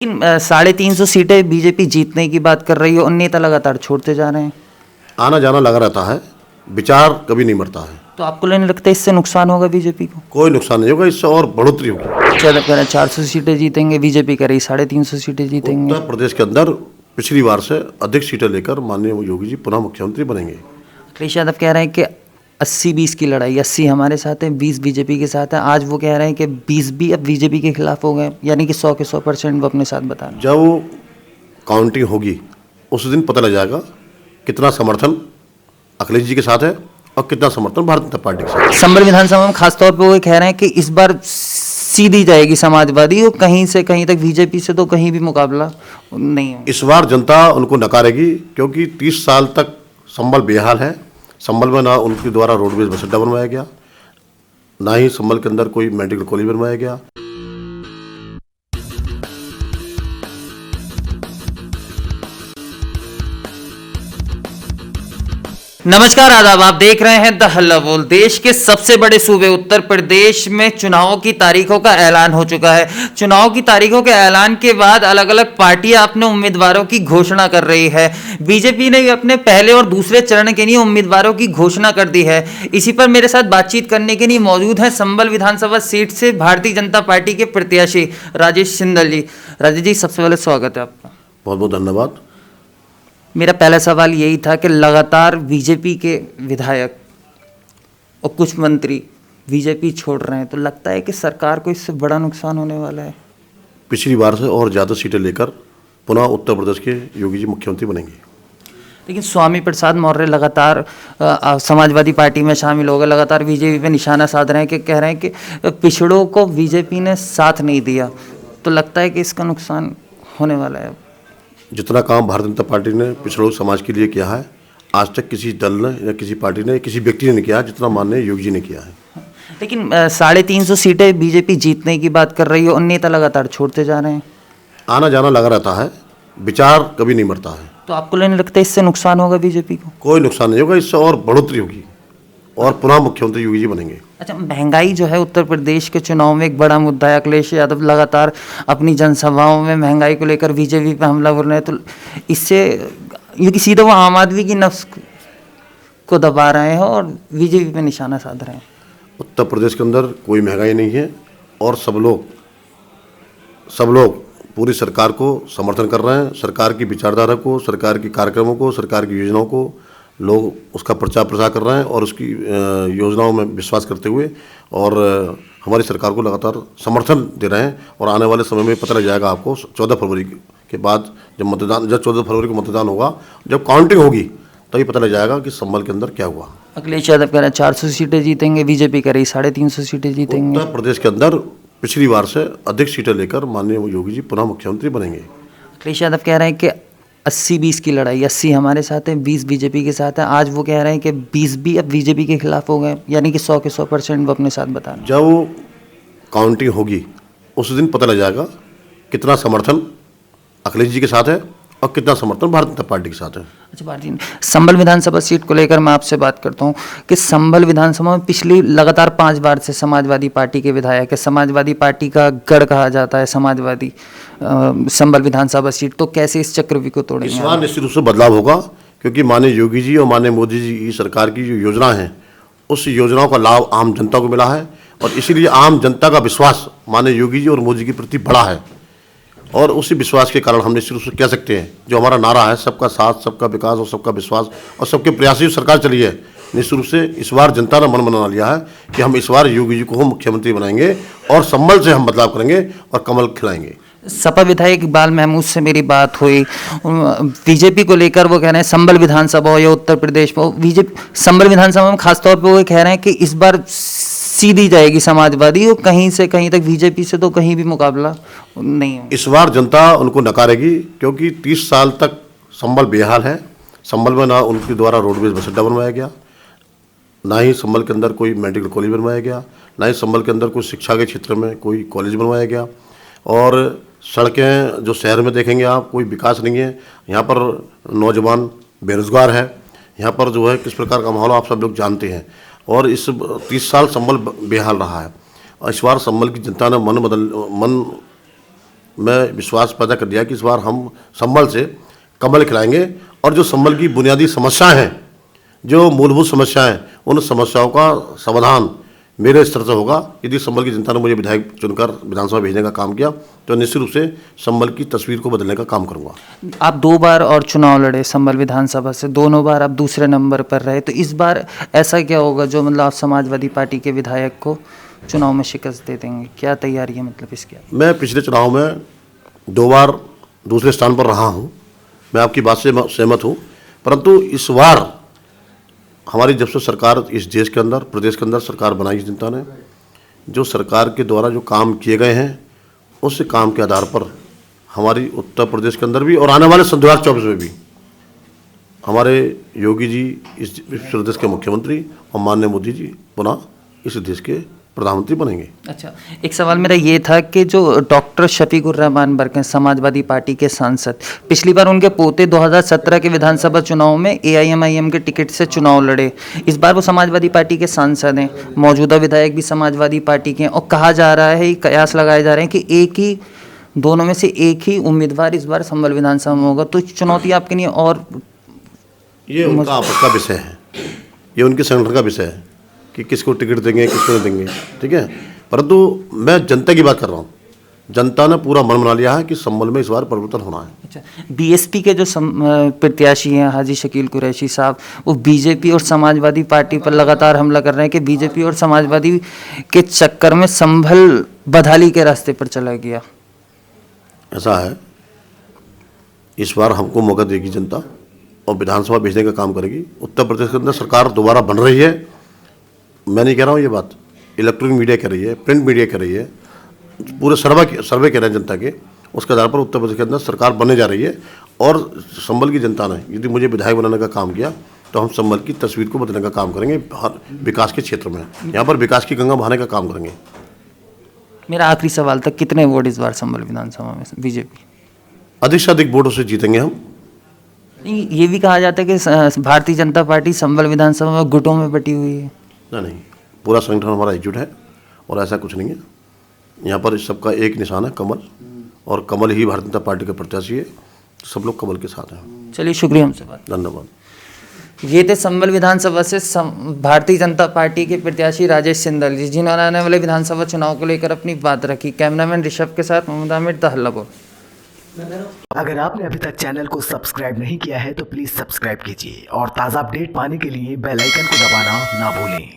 लेकिन 350 सीटें बीजेपी जीतने की बात कर रही है और नेता लगातार छोड़ते जा रहे हैं। आना जाना लगा रहता है, विचार कभी नहीं मरता है। तो आपको नहीं लगता इससे नुकसान होगा बीजेपी को? कोई नुकसान नहीं होगा, इससे और बढ़ोतरी होगी। चलो कह रहे 400 सीटें जीतेंगे, बीजेपी कह रही 350 सीटें जीतेंगे। उत्तर प्रदेश के अंदर पिछली बार से अधिक सीटें लेकर माननीय योगी जी पुनः मुख्यमंत्री बनेंगे। अखिलेश यादव कह रहे हैं कि 80-20 की लड़ाई, 80 हमारे साथ है, 20 बीजेपी के साथ है। आज वो कह रहे हैं कि 20 भी अब बीजेपी के खिलाफ हो गए, यानी कि 100 के 100% वो अपने साथ बता रहे हैं। जब काउंटिंग होगी उस दिन पता लग जाएगा कितना समर्थन अखिलेश जी के साथ है और कितना समर्थन भारतीय जनता पार्टी के साथ है। संभल विधानसभा में खासतौर पर वो कह रहे हैं कि इस बार सीधी जाएगी समाजवादी, और कहीं से कहीं तक बीजेपी से तो कहीं भी मुकाबला नहीं हो। इस बार जनता उनको नकारेगी, क्योंकि 30 साल तक संभल बेहाल है। संभल में ना उनके द्वारा रोडवेज बस अड्डा बनवाया गया, ना ही संभल के अंदर कोई मेडिकल कॉलेज बनवाया गया। नमस्कार, आदाब। आप देख रहे हैं द हल्ला बोल। देश के सबसे बड़े सूबे उत्तर प्रदेश में चुनावों की तारीखों का ऐलान हो चुका है। चुनाव की तारीखों के ऐलान के बाद अलग अलग पार्टियां अपने उम्मीदवारों की घोषणा कर रही है। बीजेपी ने अपने पहले और दूसरे चरण के लिए उम्मीदवारों की घोषणा कर दी है। इसी पर मेरे साथ बातचीत करने के लिए मौजूद है संभल विधानसभा सीट से भारतीय जनता पार्टी के प्रत्याशी राजेश सिंदल जी। राजेश जी, सबसे पहले स्वागत है आपका। बहुत बहुत धन्यवाद। मेरा पहला सवाल यही था कि लगातार बीजेपी के विधायक और कुछ मंत्री बीजेपी छोड़ रहे हैं, तो लगता है कि सरकार को इससे बड़ा नुकसान होने वाला है। पिछली बार से और ज़्यादा सीटें लेकर पुनः उत्तर प्रदेश के योगी जी मुख्यमंत्री बनेंगे। लेकिन स्वामी प्रसाद मौर्य लगातार समाजवादी पार्टी में शामिल हो गए, लगातार बीजेपी पे निशाना साध रहे हैं कि कह रहे हैं कि पिछड़ों को बीजेपी ने साथ नहीं दिया, तो लगता है कि इसका नुकसान होने वाला है। जितना काम भारतीय जनता पार्टी ने पिछड़ों समाज के लिए किया है, आज तक किसी दल ने या किसी पार्टी ने, किसी व्यक्ति ने नहीं किया जितना माननीय योगी जी ने किया है। लेकिन 350 सीटें बीजेपी जीतने की बात कर रही है और नेता लगातार छोड़ते जा रहे हैं। आना जाना लगा रहता है, विचार कभी नहीं मरता है। तो आपको नहीं लगता इससे नुकसान होगा बीजेपी को? कोई नुकसान नहीं होगा, इससे और बढ़ोतरी होगी और पुनः मुख्यमंत्री योगी जी बनेंगे। अच्छा, महंगाई जो है उत्तर प्रदेश के चुनाव में एक बड़ा मुद्दा है। अखिलेश यादव लगातार अपनी जनसभाओं में महंगाई को लेकर बीजेपी पे हमला बोल रहे हैं, तो इससे ये कि सीधे वो आम आदमी की नफ्स को दबा रहे हैं और बीजेपी पे निशाना साध रहे हैं। उत्तर प्रदेश के अंदर कोई महंगाई नहीं है और सब लोग पूरी सरकार को समर्थन कर रहे हैं। सरकार की विचारधारा को, सरकार के कार्यक्रमों को, सरकार की योजनाओं को लोग उसका प्रचार प्रसार कर रहे हैं और उसकी योजनाओं में विश्वास करते हुए और हमारी सरकार को लगातार समर्थन दे रहे हैं। और आने वाले समय में पता लग जाएगा आपको 14 फरवरी के बाद, जब 14 फरवरी को मतदान होगा, जब काउंटिंग होगी तभी पता लग जाएगा कि संभल के अंदर क्या हुआ। अखिलेश यादव कह रहे हैं 400 सीटें जीतेंगे, बीजेपी कह रही 350 सीटें जीतेंगे। उत्तर प्रदेश के अंदर पिछली बार से अधिक सीटें लेकर माननीय योगी जी पुनः मुख्यमंत्री बनेंगे। अखिलेश यादव कह रहे हैं कि 80-20 की लड़ाई, 80 हमारे साथ है, 20 बीजेपी के साथ है। आज वो कह रहे हैं कि 20 भी अब बीजेपी के खिलाफ हो गए, यानी कि 100 के 100% वो अपने साथ बता रहे हैं। जब काउंटिंग होगी उस दिन पता लग जाएगा कितना समर्थन अखिलेश जी के साथ है और कितना समर्थन भारतीय जनता पार्टी के साथ है। अच्छा, भारतीय संभल विधानसभा सीट को लेकर मैं आपसे बात करता हूँ कि संभल विधानसभा में पिछली लगातार 5 बार से समाजवादी पार्टी के विधायक है। समाजवादी पार्टी का गढ़ कहा जाता है समाजवादी संभल विधानसभा सीट, तो कैसे इस चक्रव्यूह को तोड़ेंगे? इस बार निश्चित रूप से बदलाव होगा, क्योंकि माननीय योगी जी और माननीय मोदी जी की सरकार की जो योजना है, उस योजनाओं का लाभ आम जनता को मिला है और इसीलिए आम जनता का विश्वास माननीय योगी जी और मोदी के प्रति बढ़ा है। और उसी विश्वास के कारण हम निश्चित रूप से कह सकते हैं, जो हमारा नारा है, सबका साथ, सबका विकास और सबका विश्वास और सबके प्रयास से सरकार चली है, निश्चित रूप से इस बार जनता ने मन बना लिया है कि हम इस बार योगी जी को मुख्यमंत्री बनाएंगे और संभल से हम बदलाव करेंगे और कमल खिलाएंगे। सपा विधायक इकबाल महमूद से मेरी बात हुई बीजेपी को लेकर। वो कह रहे हैं संभल विधानसभा हो या उत्तर प्रदेश में, बीजेपी संभल विधानसभा में खासतौर पर वो कह रहे हैं कि इस बार सीधी जाएगी समाजवादी, और कहीं से कहीं तक बीजेपी से तो कहीं भी मुकाबला नहीं हो। इस बार जनता उनको नकारेगी, क्योंकि 30 साल तक संभल बेहाल है। संभल में ना उनके द्वारा रोडवेज बस अड्डा बनवाया गया, ना ही संभल के अंदर कोई मेडिकल कॉलेज बनवाया गया, ना ही संभल के अंदर कोई शिक्षा के क्षेत्र में कोई कॉलेज बनवाया गया। और सड़कें जो शहर में देखेंगे आप, कोई विकास नहीं है। यहाँ पर नौजवान बेरोजगार है, यहाँ पर जो है किस प्रकार का माहौल आप सब लोग जानते हैं। और इस 30 साल संभल बेहाल रहा है और इस बार संभल की जनता ने मन मैं विश्वास पैदा कर दिया कि इस बार हम संभल से कमल खिलाएंगे और जो संभल की बुनियादी समस्याएं हैं, जो मूलभूत समस्याएं हैं, उन समस्याओं का समाधान मेरे स्तर से होगा। यदि संभल की जनता ने मुझे विधायक चुनकर विधानसभा भेजने का काम किया तो निश्चित रूप से संभल की तस्वीर को बदलने का काम करूंगा। आप 2 बार और चुनाव लड़े संभल विधानसभा से, दोनों बार आप दूसरे नंबर पर रहे, तो इस बार ऐसा क्या होगा जो मतलब आप समाजवादी पार्टी के विधायक को चुनाव में शिकस्त दे देंगे? क्या तैयारी है मतलब इसकी? मैं पिछले चुनाव में 2 बार दूसरे स्थान पर रहा हूं, मैं आपकी बात से सहमत हूं, परंतु इस बार हमारी जब से सरकार इस देश के अंदर, प्रदेश के अंदर सरकार बनाई जनता ने, जो सरकार के द्वारा जो काम किए गए हैं उस काम के आधार पर हमारी उत्तर प्रदेश के अंदर भी और आने वाले सन 2024 में भी हमारे योगी जी इस प्रदेश के मुख्यमंत्री और माननीय मोदी जी पुनः इस देश के प्रधानमंत्री बनेंगे। अच्छा, एक सवाल मेरा ये था कि जो डॉक्टर शफीकुर रहमान बर्क हैं, समाजवादी पार्टी के सांसद, पिछली बार उनके पोते 2017 के विधानसभा चुनाव में AIMIM के टिकट से चुनाव लड़े। इस बार वो समाजवादी पार्टी के सांसद हैं, मौजूदा विधायक भी समाजवादी पार्टी के हैं और कहा जा रहा है, कयास लगाए जा रहे हैं कि दोनों में से एक ही उम्मीदवार इस बार संभल विधानसभा में होगा। तो चुनौती आपके लिए और ये उनका आपस का विषय है, ये उनके संगठन का विषय है कि किसको टिकट देंगे, किसको नहीं देंगे, ठीक है। परंतु मैं जनता की बात कर रहा हूँ, जनता ने पूरा मन बना लिया है कि संभल में इस बार परिवर्तन होना है। अच्छा, BSP के जो प्रत्याशी हैं हाजी शकील कुरैशी साहब, वो BJP और समाजवादी पार्टी पर लगातार हमला कर रहे हैं कि BJP और समाजवादी के चक्कर में संभल बदहाली के रास्ते पर चला गया। ऐसा है, इस बार हमको मौका देगी जनता और विधानसभा भेजने का काम करेगी। उत्तर प्रदेश के अंदर सरकार दोबारा बन रही है, मैं नहीं कह रहा हूँ ये बात, इलेक्ट्रॉनिक मीडिया कह रही है, प्रिंट मीडिया कह रही है, पूरे सर्वे कह रहे हैं जनता के, उसके आधार पर उत्तर प्रदेश के अंदर सरकार बनने जा रही है। और संभल की जनता ने यदि मुझे विधायक बनाने का काम किया तो हम संभल की तस्वीर को बदलने का काम करेंगे, हर विकास के क्षेत्र में यहाँ पर विकास की गंगा बहाने का काम करेंगे। मेरा आखिरी सवाल था, कितने वोट इस बार संभल विधानसभा में BJP? अधिक से अधिक वोटों से जीतेंगे हम। ये भी कहा जाता है कि भारतीय जनता पार्टी संभल विधानसभा में गुटों में बटी हुई है। नहीं, पूरा संगठन हमारा एकजुट है और ऐसा कुछ नहीं है। यहाँ पर सबका एक निशान है, कमल, और कमल ही भारतीय जनता पार्टी का प्रत्याशी है, सब लोग कमल के साथ हैं। चलिए, शुक्रिया हमसे बात। धन्यवाद। ये थे संभल विधानसभा से भारतीय जनता पार्टी के प्रत्याशी राजेश सिंदल जी, जिन्होंने आने वाले विधानसभा चुनाव को लेकर अपनी बात रखी। कैमरामैन ऋषभ के साथ मोहम्मद आमिर, द हल्ला बोल। अगर आपने अभी तक चैनल को सब्सक्राइब नहीं किया है तो प्लीज़ सब्सक्राइब कीजिए और ताज़ा अपडेट पाने के लिए बेल आइकन को दबाना ना भूलें।